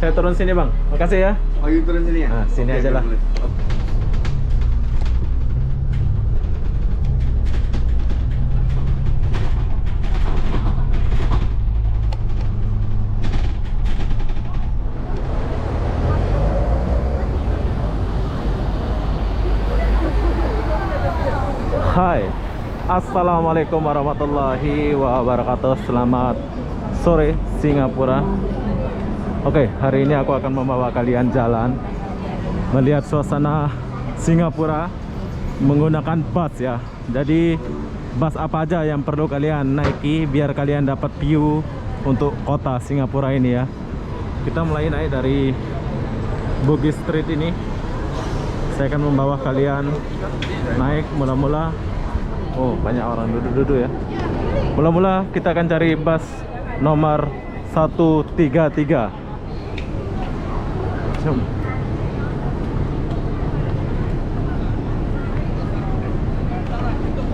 saya turun sini bang. Makasih ya. Oh, you turun sini ya? Nah, sini aja lah. boleh. Hai, assalamualaikum warahmatullahi wabarakatuh. Selamat sore Singapura. Oke, hari ini aku akan membawa kalian jalan melihat suasana Singapura menggunakan bus ya. Jadi bus apa aja yang perlu kalian naiki biar kalian dapat view untuk kota Singapura ini ya. Kita mulai naik dari Bugis Street ini. Saya akan membawa kalian naik mula-mula. Oh, banyak orang duduk-duduk ya. Mula-mula kita akan cari bus nomor 133. Jom.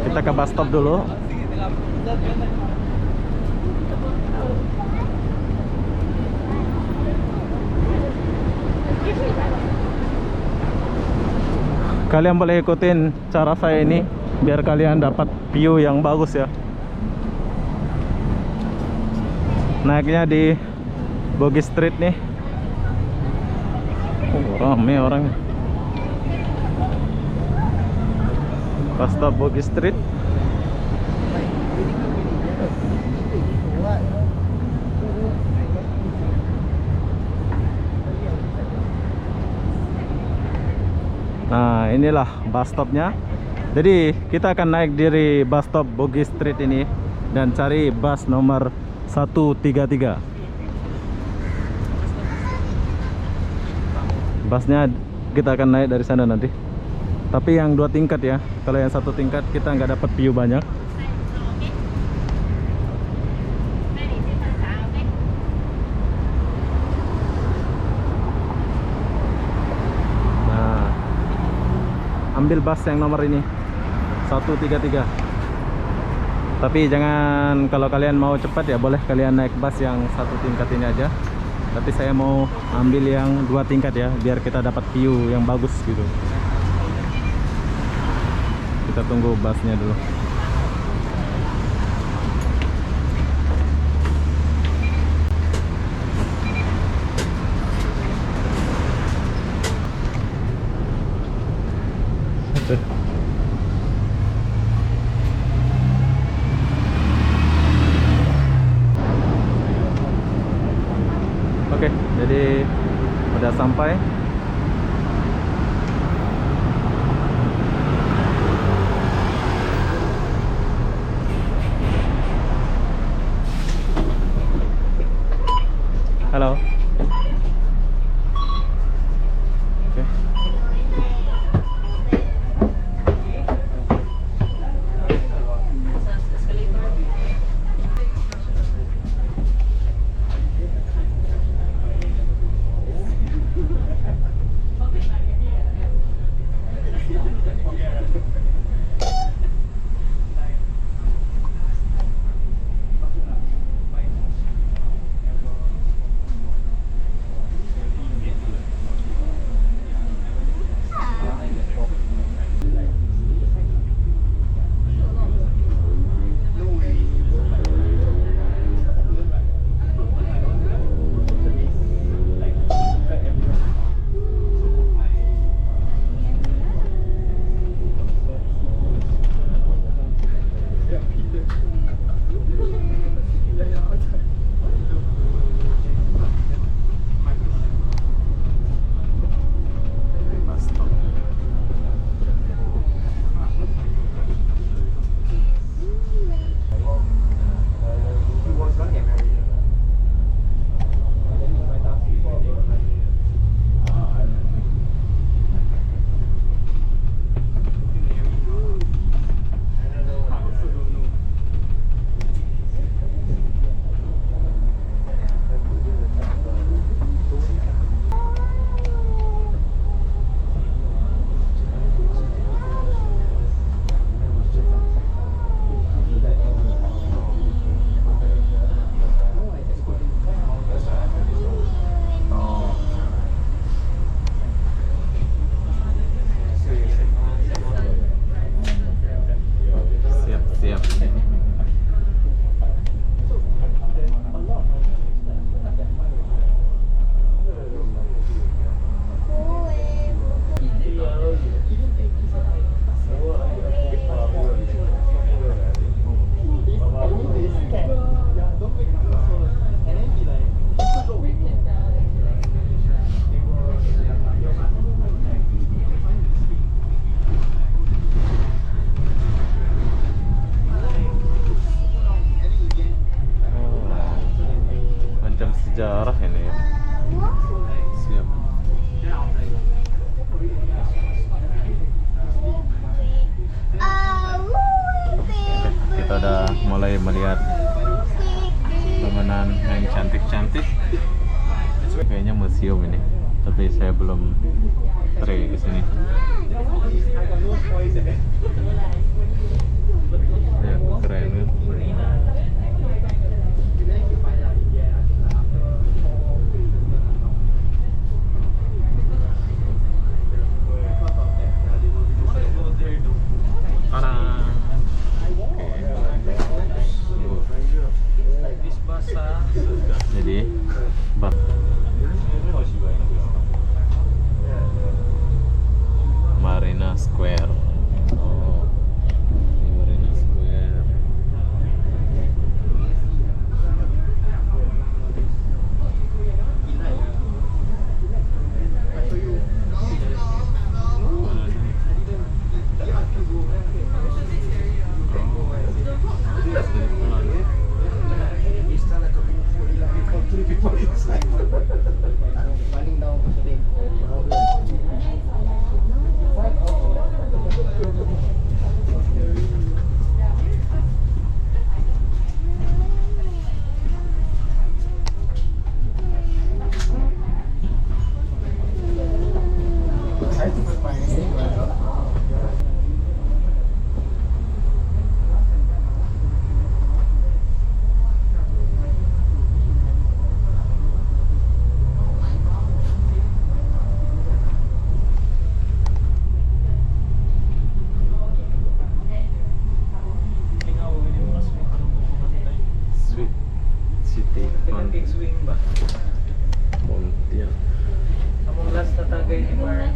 Kita ke bus stop dulu. Kalian boleh ikutin cara saya ini biar kalian dapat view yang bagus ya. Naiknya di Bugis Street nih. Rame orang. Pas stop Bugis Street. Nah, inilah bus stopnya. Jadi kita akan naik dari bus stop Bugis Street ini dan cari bus nomor 133. Busnya kita akan naik dari sana nanti. Tapi yang 2 tingkat ya. Kalau yang 1 tingkat kita nggak dapat view banyak. Ambil bus yang nomor ini 133. Tapi jangan, kalau kalian mau cepat ya boleh kalian naik bus yang 1 tingkat ini aja. Tapi saya mau ambil yang 2 tingkat ya, biar kita dapat view yang bagus gitu. Kita tunggu busnya dulu. Oke, jadi udah sampai. Halo. Oke. Tapi saya belum try ke sini. Ya, keren kan? Jadi Marina Square. Oh, ini Marina Square. Sweet City Fun. Swing ba? Montiel. Among last na tagay ni Mark.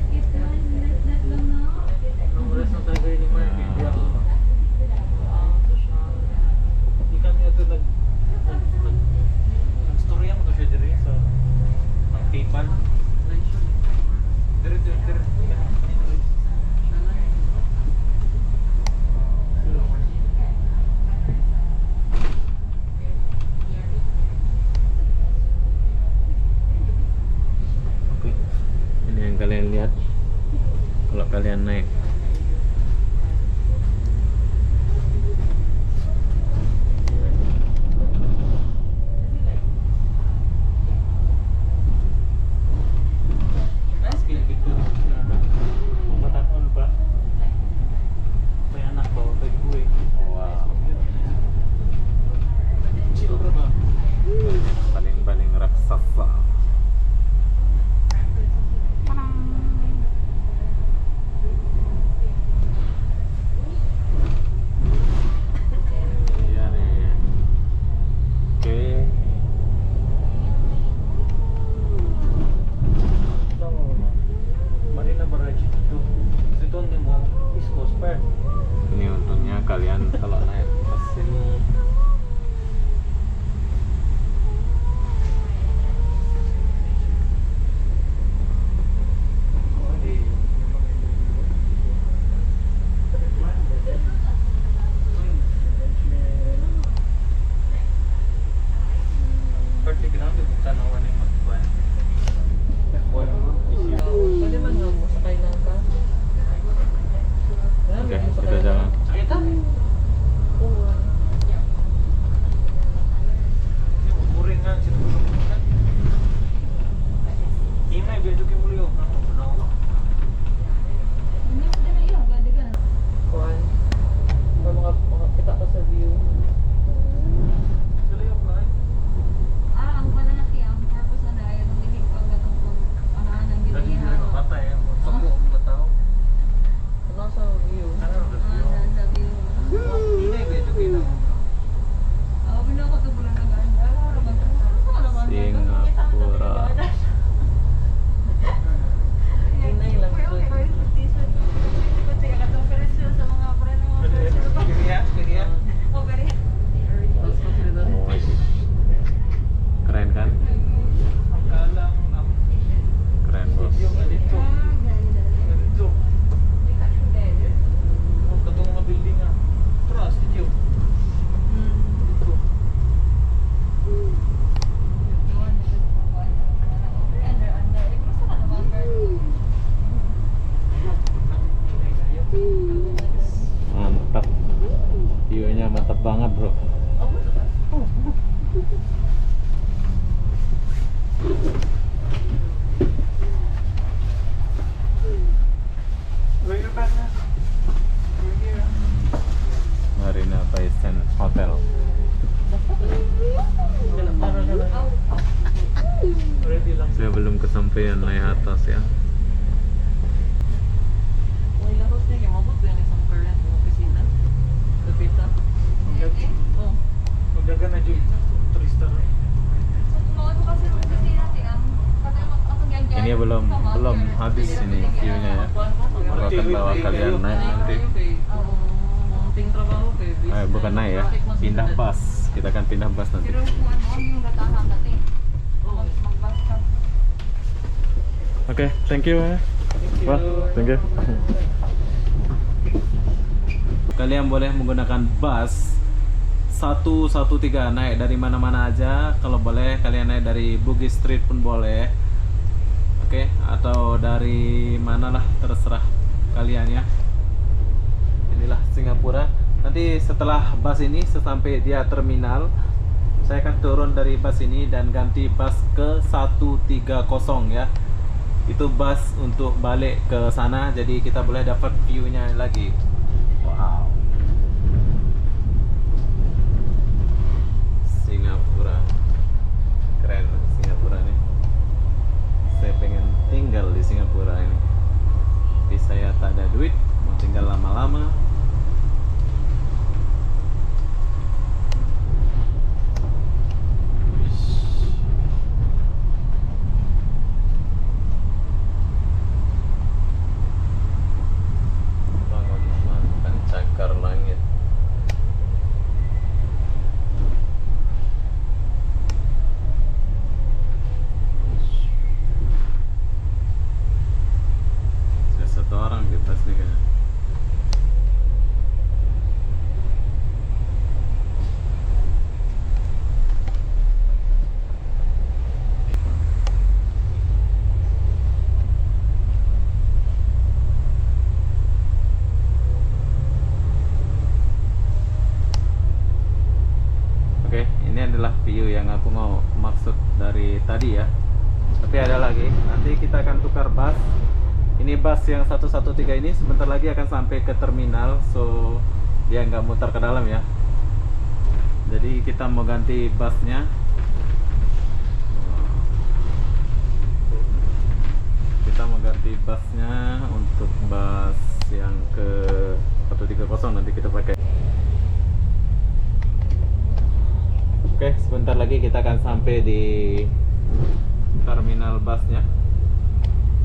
Among last na tagay ni Mark. Di kami ito nag-storya mo to siya diri sa ang PayPal. Diri. Oke. Ini yang kalian lihat kalau kalian naik. Nice kaya gitu. Mataon ba? May anak ba? May buhay. Wow. Chill ba? Paling raksasa. Iya nih. Oke. Marina Barrage itu. Itu nih mau East Coast Park. Ini untungnya kalian kalau naik ke sini oke, kita jalan. Singapura. siang. May lahos niya, kimabot ba yung isang current ng opisina? Kapita. Oh. Magdaga na dyan. Turista na. Ini belum habis ini view-nya ya. Aku akan bawa kalian naik nanti. Ting trabaho kay Bukan naik ya, pindah bus. Kita akan pindah bus nanti. Pero kung ano, yung gatahan dati. Magbas ka. Oke, thank you ya. Wah, thank you. Kalian boleh menggunakan bus 113 naik dari mana-mana aja. Kalau boleh kalian naik dari Bugis Street pun boleh. Oke, atau dari manalah terserah kalian ya. Inilah Singapura. Nanti setelah bus ini sampai dia terminal, saya akan turun dari bus ini dan ganti bus ke 130 ya. Itu bus untuk balik ke sana, jadi kita boleh dapat view-nya lagi. Wow. Singapura. Keren Singapura nih. Saya pengen tinggal di Singapura ini. Tapi saya tak ada duit, mau tinggal lama-lama. Bangunan pencakar langit. Sudah satu orang di atas nih kayaknya. Oke, ini adalah view yang aku mau maksud dari tadi ya. Tapi ada lagi, nanti kita akan tukar bus. Ini bus yang 113 ini sebentar lagi akan sampai ke terminal, so dia nggak mutar ke dalam ya. Jadi kita mau ganti busnya. Kita mau ganti busnya untuk bus yang ke 130 nanti kita pakai. Oke, sebentar lagi kita akan sampai di terminal busnya.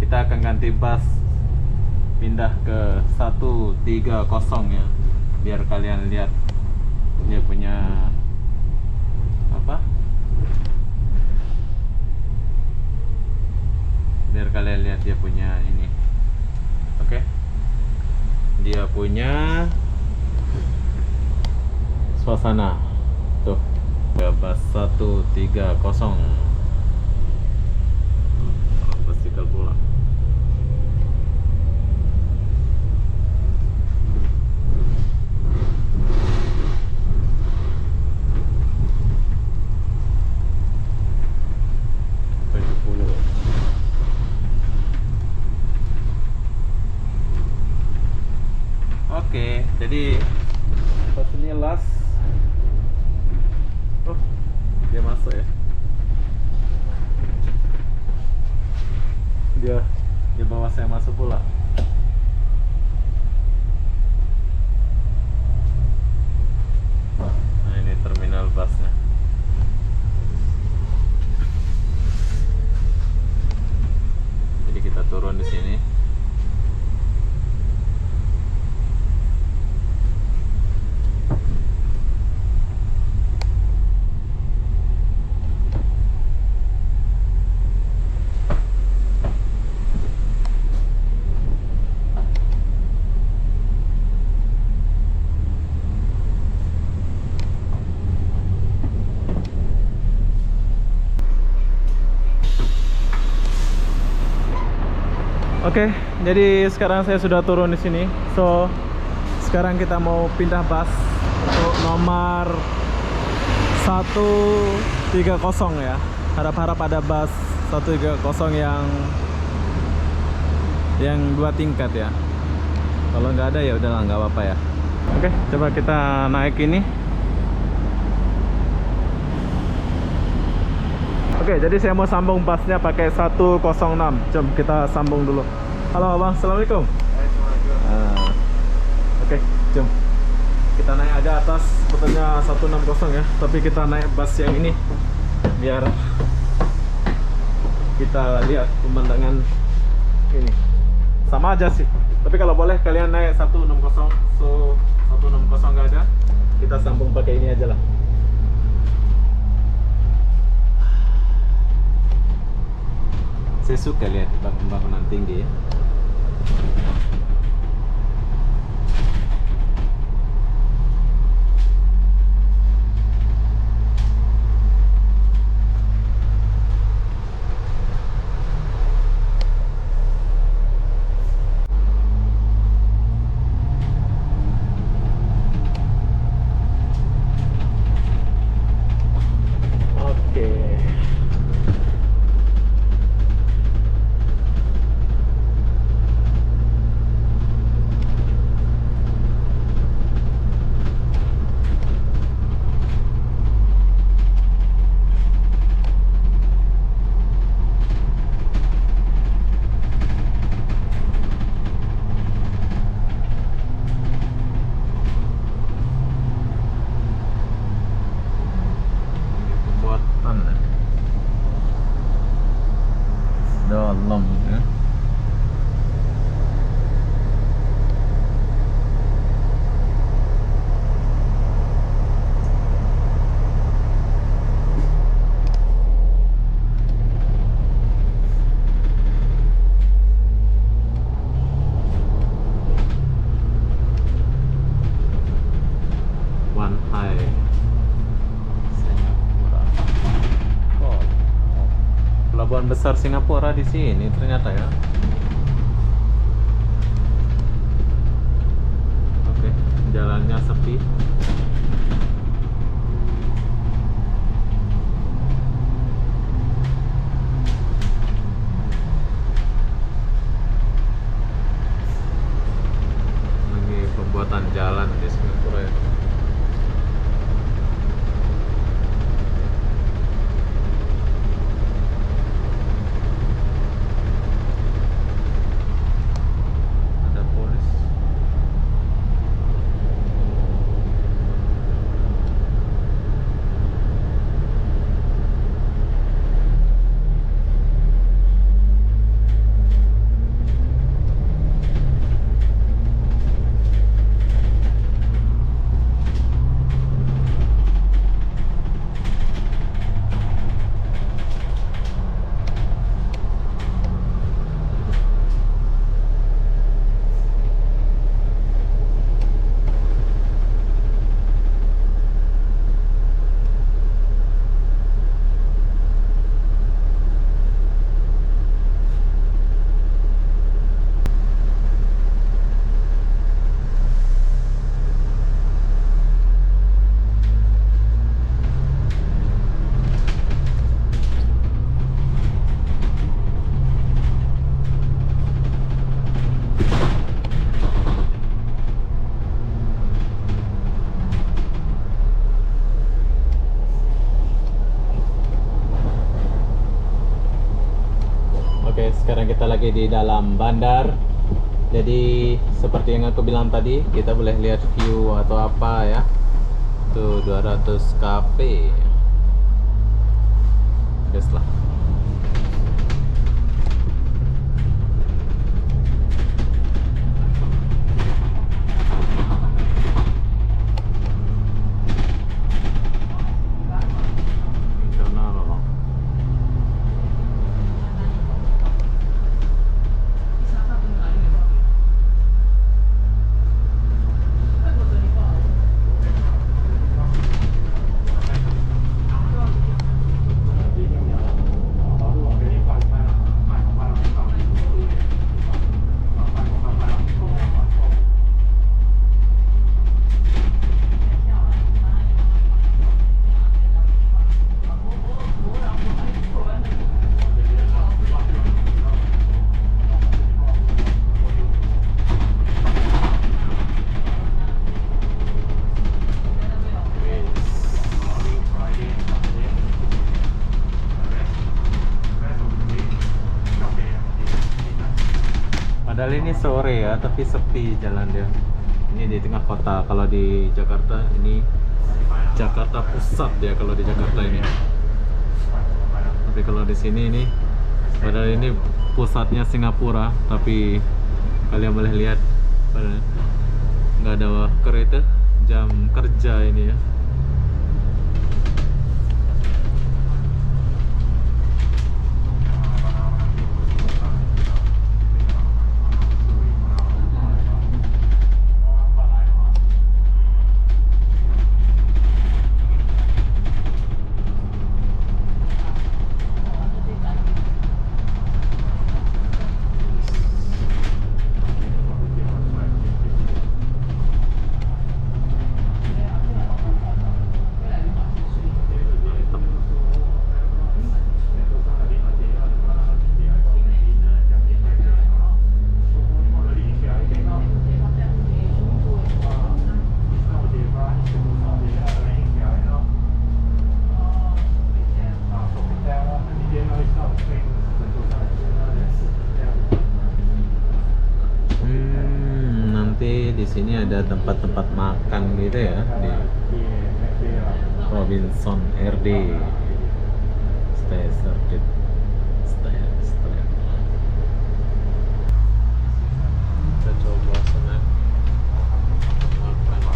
Kita akan ganti bus pindah ke 130 ya, biar kalian lihat dia punya apa, biar kalian lihat dia punya ini. Oke, dia punya suasana tuh. Bus 130 pastikan pulang. Oke, jadi pas ini last. Oh, dia masuk ya. Dia bawa saya masuk pula. Nah, ini terminal busnya. Jadi kita turun di sini. Oke, jadi sekarang saya sudah turun di sini. So, sekarang kita mau pindah bus untuk nomor 130 ya. Harap-harap ada bus 130 yang 2 tingkat ya. Kalau nggak ada ya udahlah, nggak apa-apa ya. Oke, coba kita naik ini. Oke, jadi saya mau sambung busnya pakai 106. Jom kita sambung dulu. Halo Abang, Assalamualaikum. Oke, jom. Kita naik aja atas, sebetulnya 160 ya. Tapi kita naik bus yang ini biar kita lihat pemandangan ini. Sama aja sih. Tapi kalau boleh kalian naik 160. So 160 nggak ada, kita sambung pakai ini aja lah. Saya suka lihat bangunan tinggi ya. Oke. Pembuatan dalam ya. One High Singapura. Oh, pelabuhan besar Singapura di sini ternyata ya. Oke, jalannya sepi. Lagi pembuatan jalan di Singapura ya. Ada polis. Oke, sekarang kita lagi di dalam bandar. Jadi seperti yang aku bilang tadi, kita boleh lihat view atau apa ya. Tuh 200 cafe. Guys lah. Padahal ini sore ya, tapi sepi jalan dia. Ini di tengah kota. Kalau di Jakarta ini Jakarta Pusat ya kalau di Jakarta ini. Tapi kalau di sini ini padahal ini pusatnya Singapura, tapi kalian boleh lihat padahal nggak ada kereta jam kerja ini ya. Nanti di sini ada tempat-tempat makan gitu ya di Robinson RD. Stay served. Stay. Kita coba sana makan.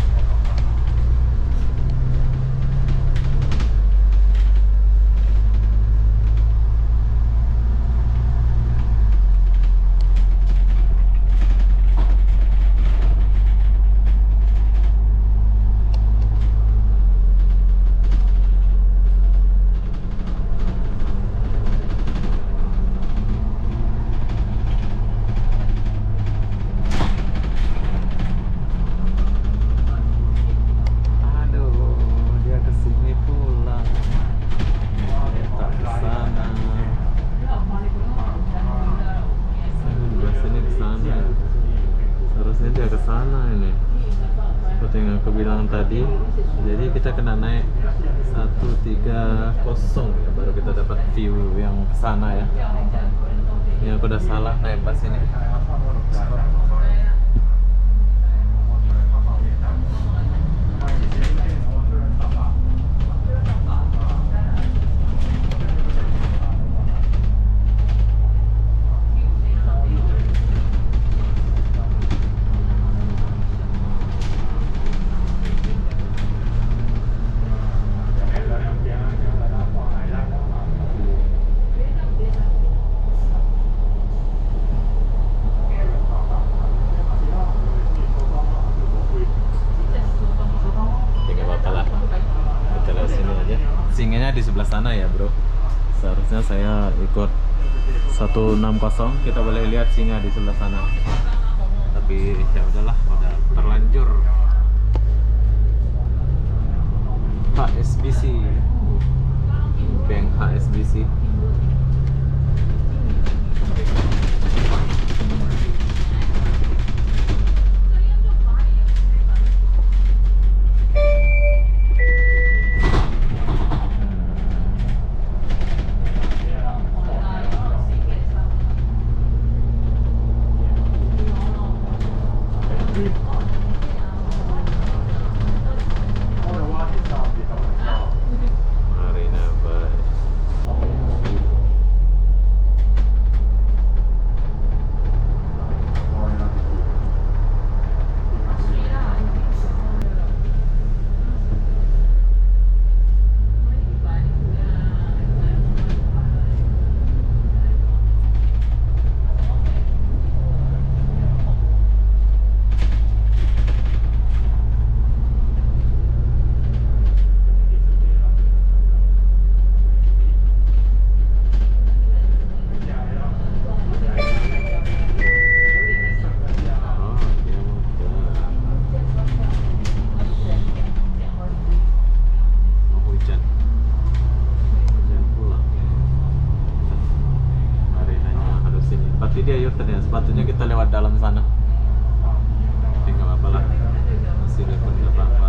Tadi jadi kita kena naik 130 ya baru kita dapat view yang kesana ya. Ini aku udah salah naik pas ini. Singgahnya di sebelah sana ya bro. Seharusnya saya ikut 160. Kita boleh lihat singa di sebelah sana. Tapi ya udahlah, udah terlanjur. HSBC, Bank HSBC. Sepatunya kita lewat dalam sana. Tapi nggak apa-apa lah. Masih lewat nggak apa-apa.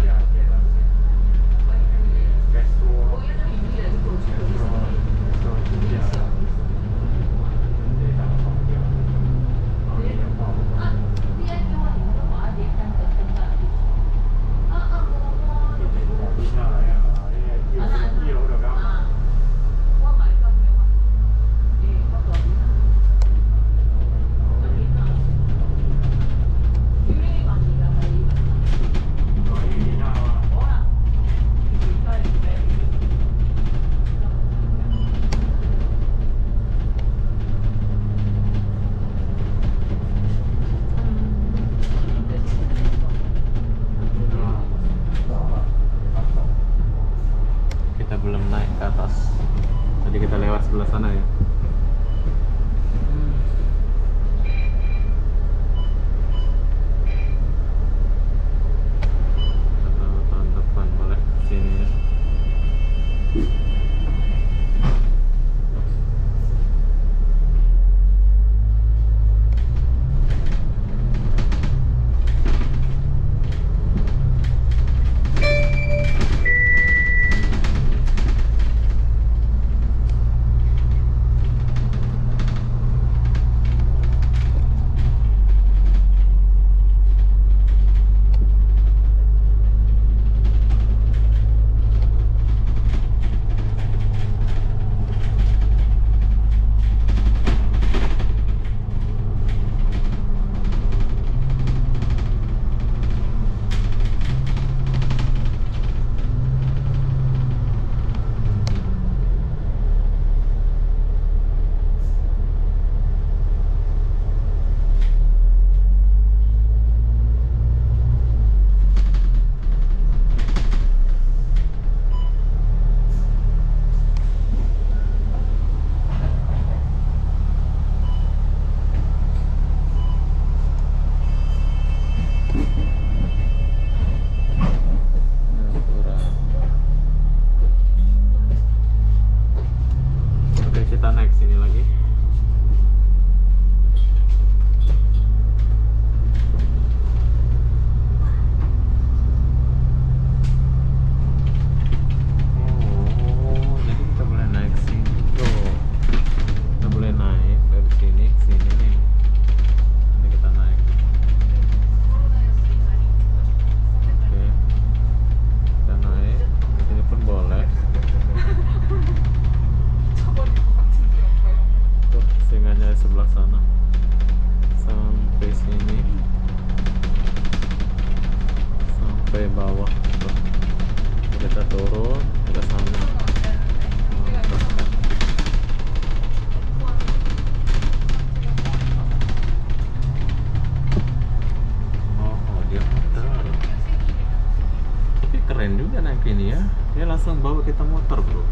langsung bawa kita motor bro.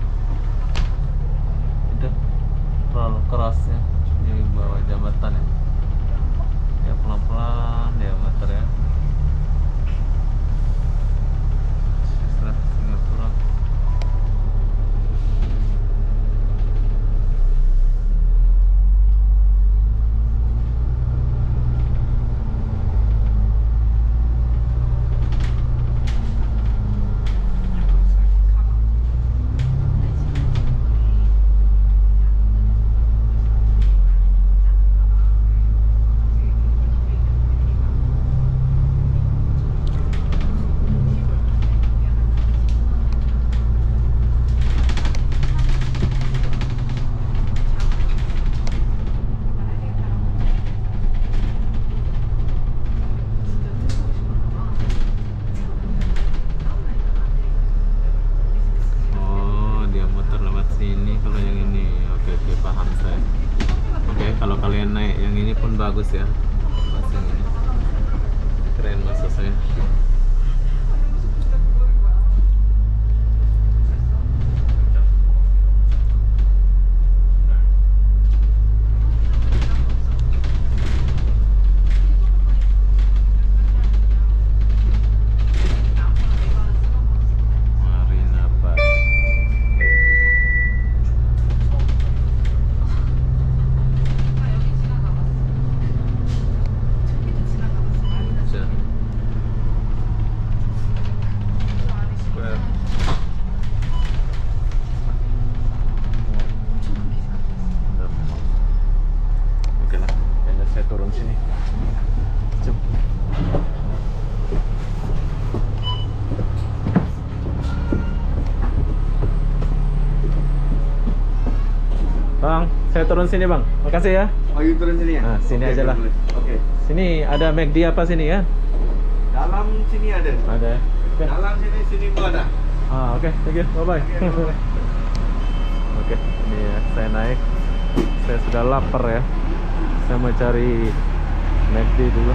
Udah terlalu kerasnya di bawah jambatan ya. Ya pelan-pelan ya motor ya. Setelah Singapura. Oh, dia muter lewat sini kalau yang ini. Oke, oke, paham saya. Oke, kalau kalian naik yang ini pun bagus ya. Pas yang ini. Keren maksud saya. Marina Bay. Bisa. Square. Oke lah, kayaknya saya turun sini. Cep. Bang, saya turun sini bang. Makasih ya. Oh, you turun sini ya? Nah, sini Oke, aja lah. boleh. Oke. Sini ada McD apa sini ya? Dalam sini ada. Ada. Oke. Dalam sini pun ada. Oke, thank you. Bye bye. Oke, ini ya, saya naik. Saya sudah lapar ya. Saya mau cari McD dulu.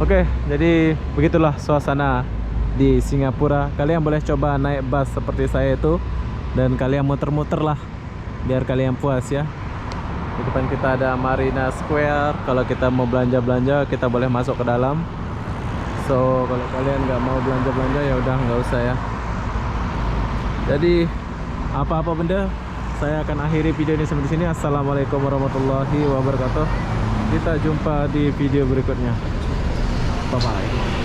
Oke, jadi begitulah suasana di Singapura. Kalian boleh coba naik bus seperti saya itu, dan kalian muter-muter lah biar kalian puas ya. Di depan kita ada Marina Square. Kalau kita mau belanja-belanja, kita boleh masuk ke dalam. So kalau kalian nggak mau belanja-belanja ya udah nggak usah ya. Jadi apa-apa benda, saya akan akhiri video ini sampai di sini. Assalamualaikum warahmatullahi wabarakatuh. Kita jumpa di video berikutnya. Bye bye.